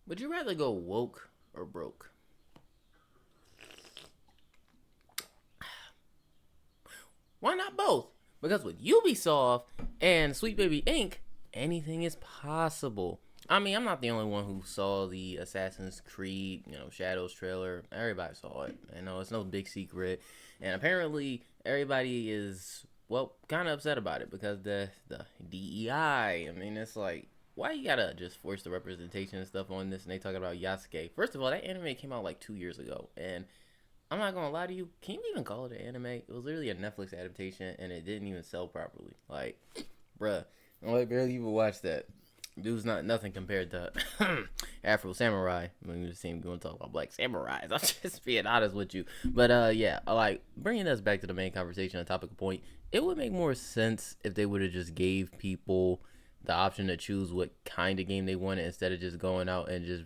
Would you rather go woke or broke? Why not both? Because with Ubisoft and Sweet Baby Inc., anything is possible. I mean, I'm not the only one who saw the Assassin's Creed, Shadows trailer. Everybody saw it. It's no big secret. And apparently, everybody is, well, kind of upset about it because the DEI. I mean, it's like, why you gotta just force the representation and stuff on this? And they talking about Yasuke. First of all, that anime came out like 2 years ago. And I'm not gonna lie to you. Can you even call it an anime? It was literally a Netflix adaptation, and it didn't even sell properly. Like, bruh, I barely even watched that. Dude's not nothing compared to Afro Samurai. I mean, you seem going to talk about black samurais. I'm just being honest with you. But yeah, like bringing us back to the main conversation, the topic point. It would make more sense if they would have just gave people the option to choose what kind of game they wanted instead of just going out and just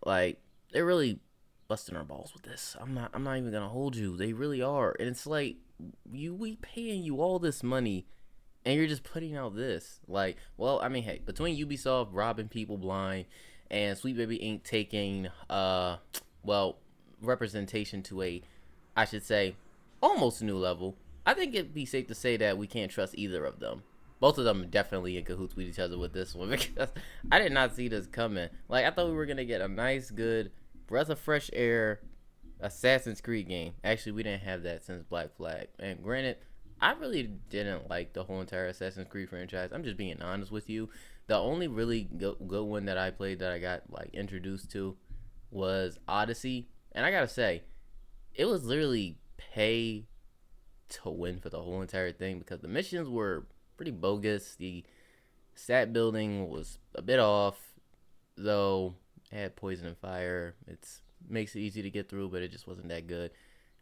like they're really busting our balls with this. I'm not even gonna hold you. They really are. And it's like we paying you all this money and you're just putting out this. Like, well, I mean, hey, between Ubisoft robbing people blind and Sweet Baby Inc. taking representation to a, I should say, almost new level, I think it'd be safe to say that we can't trust either of them. Both of them are definitely in cahoots with each other with this one because I did not see this coming. Like, I thought we were gonna get a nice, good breath of fresh air Assassin's Creed game. Actually, we didn't have that since Black Flag. And granted, I really didn't like the whole entire Assassin's Creed franchise. I'm just being honest with you. The only really good one that I played that I got like introduced to was Odyssey, and I gotta say, it was literally pay to win for the whole entire thing because the missions were pretty bogus. The stat building was a bit off, though. It had poison and fire. It makes it easy to get through, but it just wasn't that good.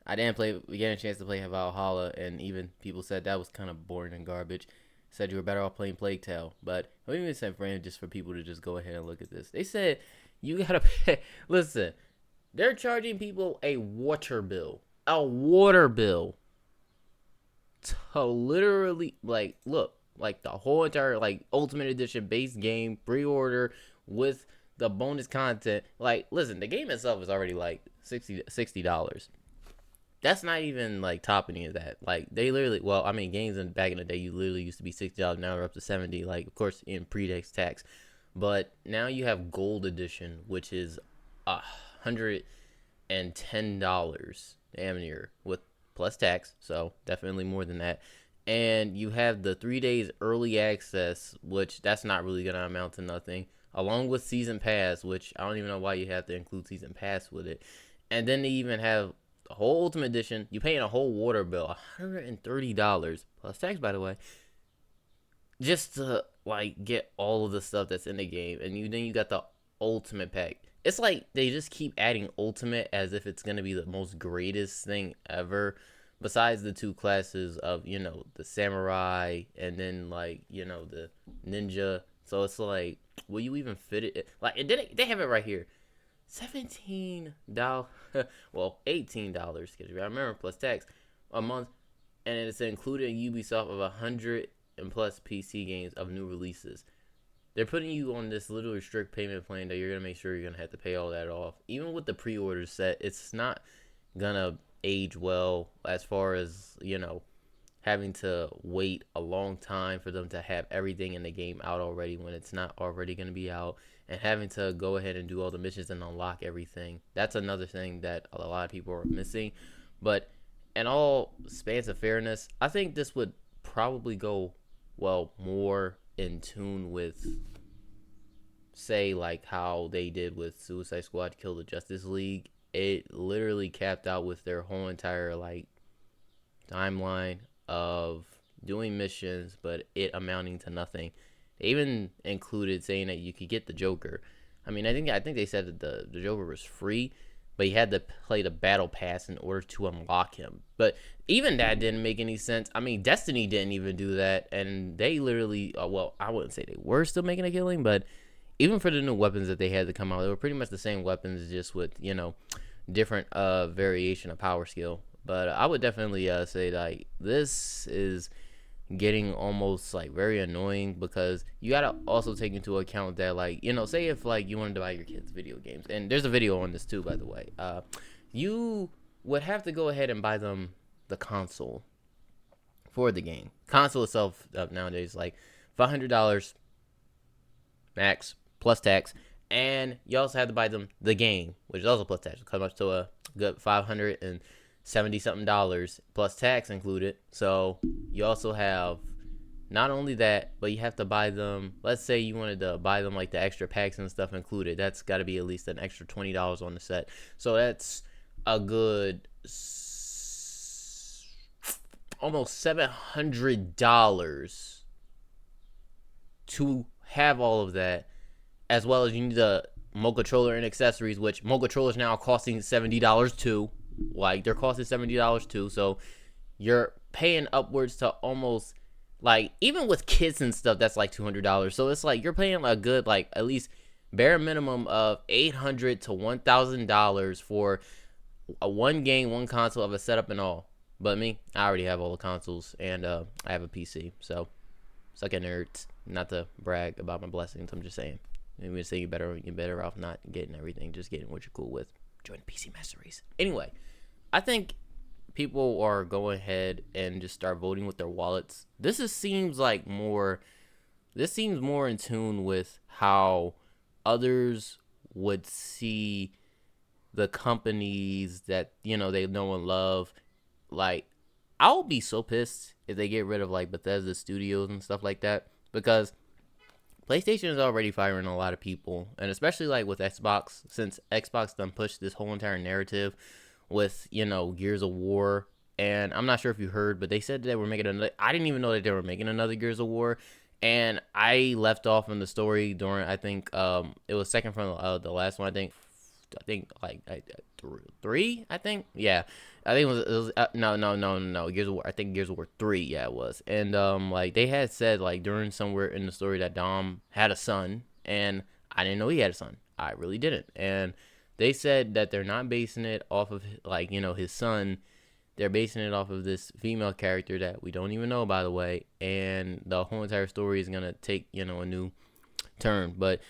I didn't play. We got a chance to play Valhalla, and even people said that was kind of boring and garbage. Said you were better off playing Plague Tale, but I even sent friends just for people to just go ahead and look at this. They said you gotta pay. Listen, they're charging people a water bill, to literally look like the whole entire Ultimate Edition base game pre-order with the bonus content. Like, listen, the game itself is already like $60. That's not even like topping any of that. Like, they literally, well, I mean, games back in the day, you literally used to be $60. Now they're up to $70. Like, of course, in tax. But now you have Gold Edition, which is $110 damn near with plus tax. So definitely more than that. And you have the 3 days early access, which that's not really gonna amount to nothing, along with season pass, which I don't even know why you have to include season pass with it. And then they even have the whole Ultimate Edition. You paying a whole water bill, $130 plus tax, by the way, just to like get all of the stuff that's in the game. And then you got the Ultimate Pack. It's like they just keep adding Ultimate as if it's gonna be the most greatest thing ever. Besides the two classes of the samurai and then the ninja. So it's like, will you even fit it? Like, it didn't. They have it right here. $17, well, $18 because I remember plus tax a month, and it's included in Ubisoft of 100 and plus PC games of new releases. They're putting you on this little strict payment plan that you're gonna make sure you're gonna have to pay all that off. Even with the pre-order set, it's not gonna age well as far as having to wait a long time for them to have everything in the game out already when it's not already going to be out, and having to go ahead and do all the missions and unlock everything. That's another thing that a lot of people are missing. But in all spans of fairness, I think this would probably go more in tune with, say, like how they did with Suicide Squad Kill the Justice League. It literally capped out with their whole entire timeline of doing missions, but it amounting to nothing. They even included saying that you could get the Joker. I mean, I think they said that the Joker was free, but you had to play the battle pass in order to unlock him. But even that didn't make any sense. I mean, Destiny didn't even do that, and they literally, I wouldn't say they were still making a killing, but even for the new weapons that they had to come out, they were pretty much the same weapons, just with different variation of power skill. But I would definitely say this is getting almost like very annoying, because you gotta also take into account that, like, say if like you wanted to buy your kids video games, and there's a video on this too, by the way, you would have to go ahead and buy them the console for the game. Console itself nowadays like $500 max plus tax, and you also have to buy them the game, which is also plus tax. It comes up to a good $570 something plus tax included. So you also have not only that, but you have to buy them. Let's say you wanted to buy them like the extra packs and stuff included. That's got to be at least an extra $20 on the set. So that's a good almost $700 to have all of that, as well as you need the Mo controller and accessories, which Mo controllers now are costing $70 too. Like, they're costing $70 too. So you're paying upwards to almost, like, even with kits and stuff, that's like $200. So it's like you're paying a good, like, at least bare minimum of $800 to $1,000 for a one game, one console of a setup and all. But me, I already have all the consoles, and I have a PC. So suck at nerds. Not to brag about my blessings, I'm just saying. Maybe say you're better off not getting everything, just getting what you're cool with. Join the PC Master Race. Anyway, I think people are going ahead and just start voting with their wallets. This seems more in tune with how others would see the companies that they know and love. Like, I'll be so pissed if they get rid of like Bethesda Studios and stuff like that, because PlayStation is already firing a lot of people, and especially like with Xbox, since Xbox done pushed this whole entire narrative with Gears of War. And I'm not sure if you heard, but they said they were making another. I didn't even know that they were making another Gears of War, and I left off in the story during, I think it was second from the last one. I think like 3. I think, yeah. I think it was no Gears of War. I think Gears of War 3. Yeah, it was. And like they had said like during somewhere in the story that Dom had a son, and I didn't know he had a son. I really didn't. And they said that they're not basing it off of like his son. They're basing it off of this female character that we don't even know, by the way. And the whole entire story is gonna take a new turn. But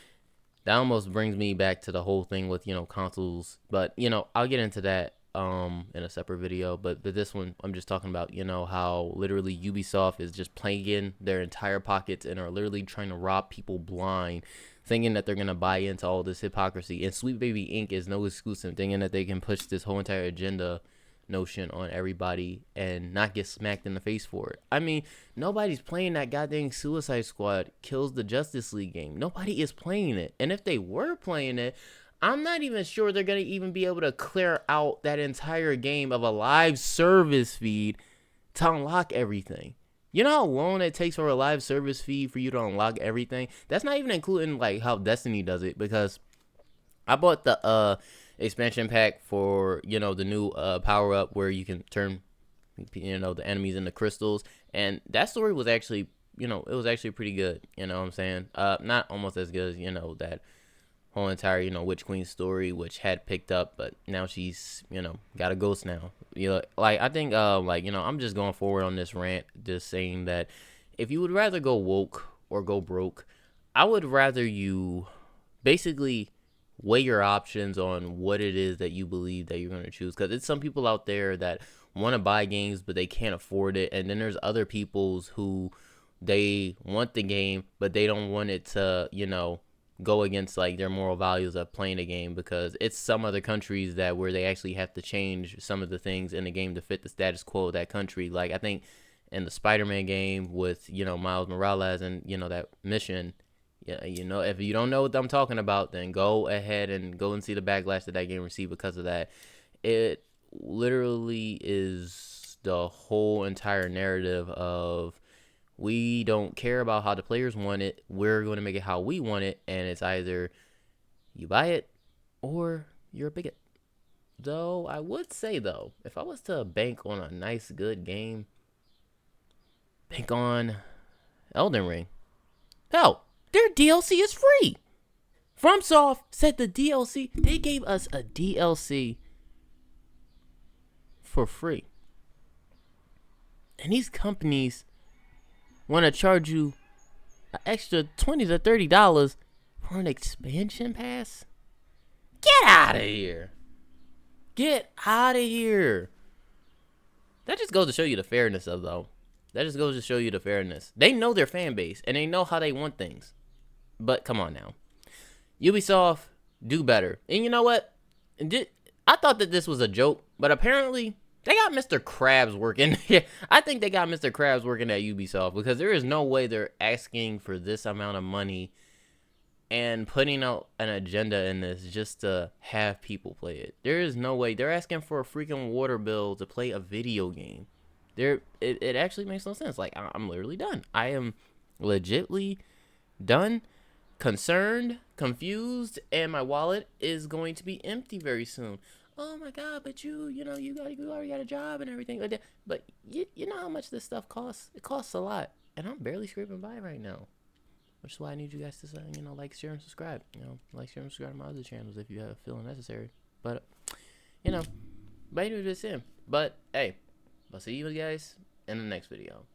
that almost brings me back to the whole thing with consoles. But I'll get into that in a separate video. But this one, I'm just talking about how literally Ubisoft is just playing their entire pockets and are literally trying to rob people blind, thinking that they're gonna buy into all this hypocrisy. And Sweet Baby Inc. is no exclusive, thinking that they can push this whole entire agenda notion on everybody and not get smacked in the face for it. I mean, nobody's playing that goddamn Suicide Squad Kills the Justice League game. Nobody is playing it. And if they were playing it, I'm not even sure they're going to even be able to clear out that entire game of a live service feed to unlock everything. You know how long it takes for a live service feed for you to unlock everything? That's not even including like how Destiny does it, because I bought the expansion pack for the new power up where you can turn the enemies into crystals, and that story was actually it was actually pretty good. You know what I'm saying? Not almost as good as that whole entire Witch Queen story, which had picked up, but now she's got a ghost now. Like I think I'm just going forward on this rant, just saying that if you would rather go woke or go broke, I would rather you basically weigh your options on what it is that you believe that you're going to choose, because it's some people out there that want to buy games but they can't afford it, and then there's other people's who they want the game but they don't want it to go against like their moral values of playing a game, because it's some other countries that where they actually have to change some of the things in the game to fit the status quo of that country. Like I think in the Spider-Man game with Miles Morales and that mission. Yeah, if you don't know what I'm talking about, then go ahead and go and see the backlash that game received because of that. It literally is the whole entire narrative of we don't care about how the players want it. We're going to make it how we want it, and it's either you buy it or you're a bigot. Though I would say, though, if I was to bank on a nice, good game, bank on Elden Ring. Hell, their DLC is free. FromSoft said the DLC, they gave us a DLC for free. And these companies want to charge you an extra $20 to $30 for an expansion pass? Get out of here. Get out of here. That just goes to show you the fairness of though. That just goes to show you the fairness. They know their fan base and they know how they want things. But come on now. Ubisoft, do better. And you know what? I thought that this was a joke, but apparently they got Mr. Krabs working. I think they got Mr. Krabs working at Ubisoft, because there is no way they're asking for this amount of money and putting out an agenda in this just to have people play it. There is no way. They're asking for a freaking water bill to play a video game. It actually makes no sense. Like, I'm literally done. I am legitly done, concerned, confused, and my wallet is going to be empty very soon. Oh my god, but you already got a job and everything like that. But you know how much this stuff costs? It costs a lot, and I'm barely scraping by right now. Which is why I need you guys to like, share, and subscribe. Like, share, and subscribe to my other channels if you feel necessary. But but anyway, this him. But hey, I'll see you guys in the next video.